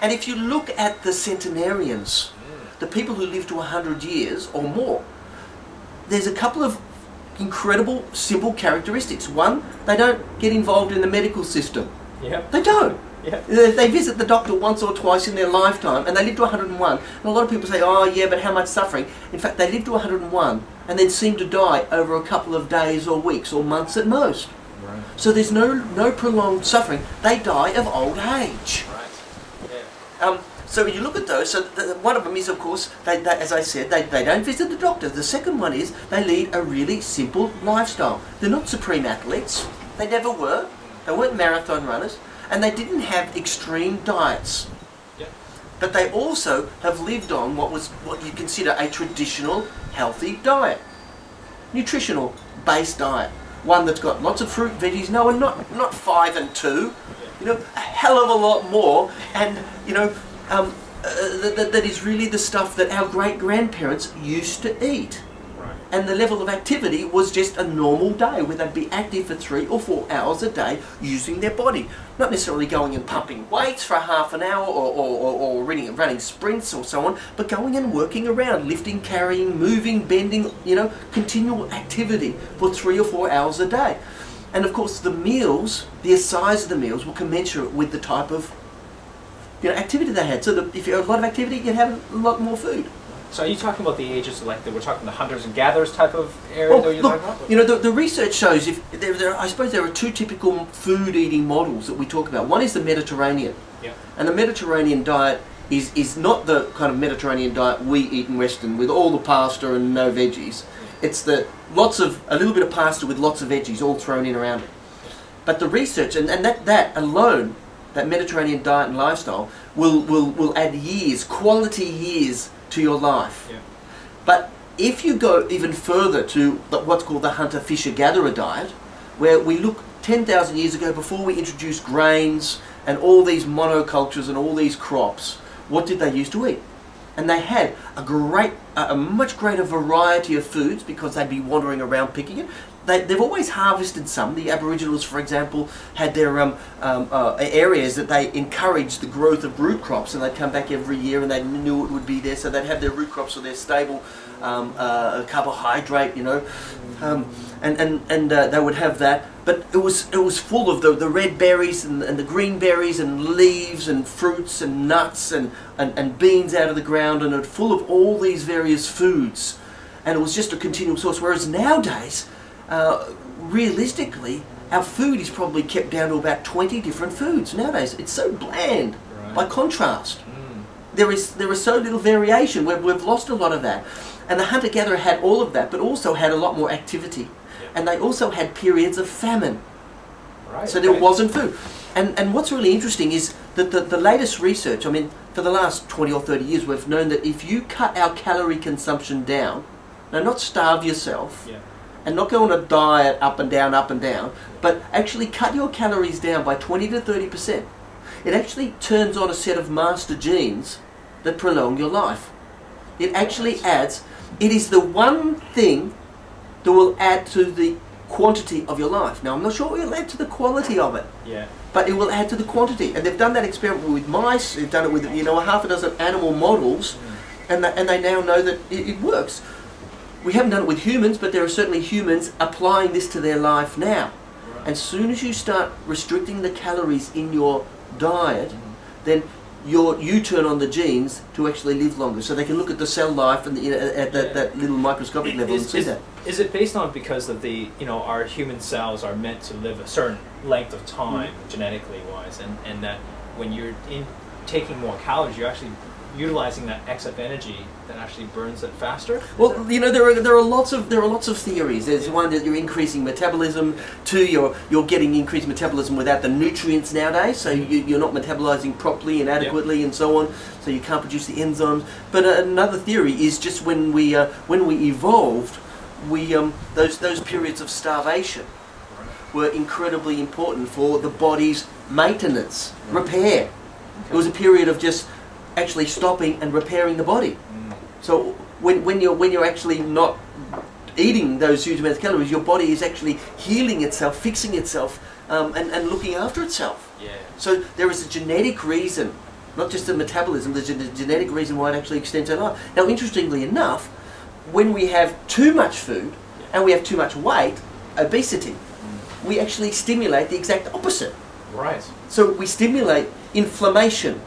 And if you look at the centenarians, the people who live to 100 years or more, there's a couple of incredible simple characteristics. One, they don't get involved in the medical system. Yep. They don't. Yep. They visit the doctor once or twice in their lifetime, and they live to 101. And a lot of people say, oh yeah, but how much suffering? In fact, they live to 101 and then seem to die over a couple of days or weeks or months at most. Right. So there's no prolonged suffering. They die of old age. Right. Yeah. So when you look at those, so one of them is, of course, they, as I said, they don't visit the doctor. The second one is they lead a really simple lifestyle. They're not supreme athletes. They never were. They weren't marathon runners. And they didn't have extreme diets. Yep. But they also have lived on what you consider a traditional, healthy diet. Nutritional based diet. One that's got lots of fruit, veggies, no, and not 5 and 2. You know, a hell of a lot more. And, you know, that is really the stuff that our great-grandparents used to eat. Right. And the level of activity was just a normal day where they'd be active for 3 or 4 hours a day using their body. Not necessarily going and pumping weights for half an hour or running sprints or so on, but going and working around, lifting, carrying, moving, bending, you know, continual activity for 3 or 4 hours a day. And of course the meals, the size of the meals were commensurate with the type of activity they had. So if you have a lot of activity, you'd have a lot more food. So are you talking about the ages, like we're talking the hunters and gatherers type of area that you're talking about? You know, the research shows I suppose there are 2 typical food-eating models that we talk about. One is the Mediterranean. Yeah. And the Mediterranean diet is not the kind of Mediterranean diet we eat in Western with all the pasta and no veggies. It's a little bit of pasta with lots of veggies all thrown in around it. But the research, and that alone, that Mediterranean diet and lifestyle will add years, quality years to your life. Yeah. But if you go even further to what's called the hunter-fisher-gatherer diet, where we look 10,000 years ago, before we introduced grains and all these monocultures and all these crops, what did they used to eat? And they had a much greater variety of foods because they'd be wandering around picking it. They've always harvested some. The Aboriginals, for example, had their areas that they encouraged the growth of root crops, and they'd come back every year and they knew it would be there, so they'd have their root crops for their stable carbohydrate, you know, and they would have that. But it was full of the red berries and the green berries and leaves and fruits and nuts and beans out of the ground, and it was full of all these various foods, and it was just a continual source. Whereas nowadays, realistically, our food is probably kept down to about 20 different foods. Nowadays, it's so bland. Right. By contrast. There is so little variation. We've lost a lot of that. And the hunter-gatherer had all of that, but also had a lot more activity. Yep. And they also had periods of famine. Right, so there wasn't food. And what's really interesting is that the latest research, I mean, for the last 20 or 30 years, we've known that if you cut our calorie consumption down, now not starve yourself, yeah, and not go on a diet up and down, but actually cut your calories down by 20 to 30%, it actually turns on a set of master genes that prolong your life. It actually adds, it is the one thing that will add to the quantity of your life. Now, I'm not sure it will add to the quality of it, yeah, but it will add to the quantity. And they've done that experiment with mice, they've done it with, you know, a half a dozen animal models, and they now know that it works. We haven't done it with humans, but there are certainly humans applying this to their life now. Right. As soon as you start restricting the calories in your diet, then you turn on the genes to actually live longer, so they can look at the cell life and at that little microscopic level and see that. Is it based on because of the, you know, our human cells are meant to live a certain length of time, genetically wise, and that when you're taking more calories, you're actually utilizing that excess energy that actually burns it faster? Well, you know, there are lots of theories. There's one that you're increasing metabolism. 2, you're getting increased metabolism without the nutrients nowadays, so you're not metabolizing properly and adequately, and so on. So you can't produce the enzymes. But another theory is just when we evolved, those periods of starvation were incredibly important for the body's maintenance, repair. Okay. It was a period of just actually stopping and repairing the body. So when you're actually not eating those huge amounts of calories, your body is actually healing itself, fixing itself, and looking after itself. Yeah. So there is a genetic reason Not just the metabolism, there's a genetic reason why it actually extends our life. Now, interestingly enough, when we have too much food and we have too much weight, obesity, we actually stimulate the exact opposite. Right. So we stimulate inflammation.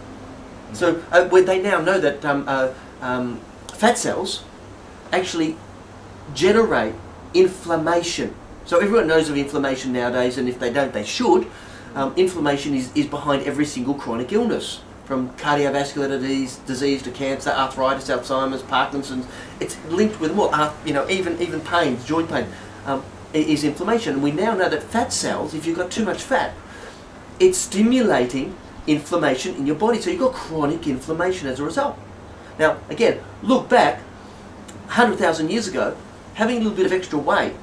So where they now know that fat cells actually generate inflammation. So everyone knows of inflammation nowadays, and if they don't, they should. Inflammation is behind every single chronic illness, from cardiovascular disease to cancer, arthritis, Alzheimer's, Parkinson's. It's linked with them all. Even pain, joint pain, is inflammation. And we now know that fat cells, if you've got too much fat, it's stimulating inflammation in your body. So you've got chronic inflammation as a result. Now, again, look back 100,000 years ago, having a little bit of extra weight,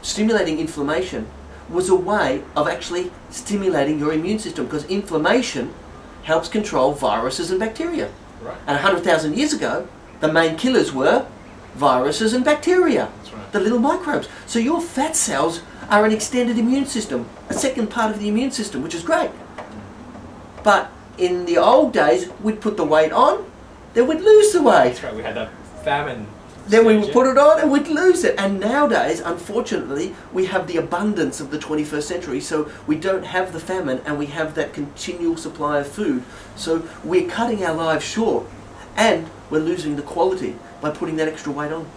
stimulating inflammation, was a way of actually stimulating your immune system, because inflammation helps control viruses and bacteria. Right. And 100,000 years ago, the main killers were viruses and bacteria, That's right. the little microbes. So your fat cells are an extended immune system, a second part of the immune system, which is great. But in the old days, we'd put the weight on, then we'd lose the weight. That's right. We had that famine. Then we would put it on and we'd lose it. And nowadays, unfortunately, we have the abundance of the 21st century, so we don't have the famine and we have that continual supply of food. So we're cutting our lives short and we're losing the quality by putting that extra weight on.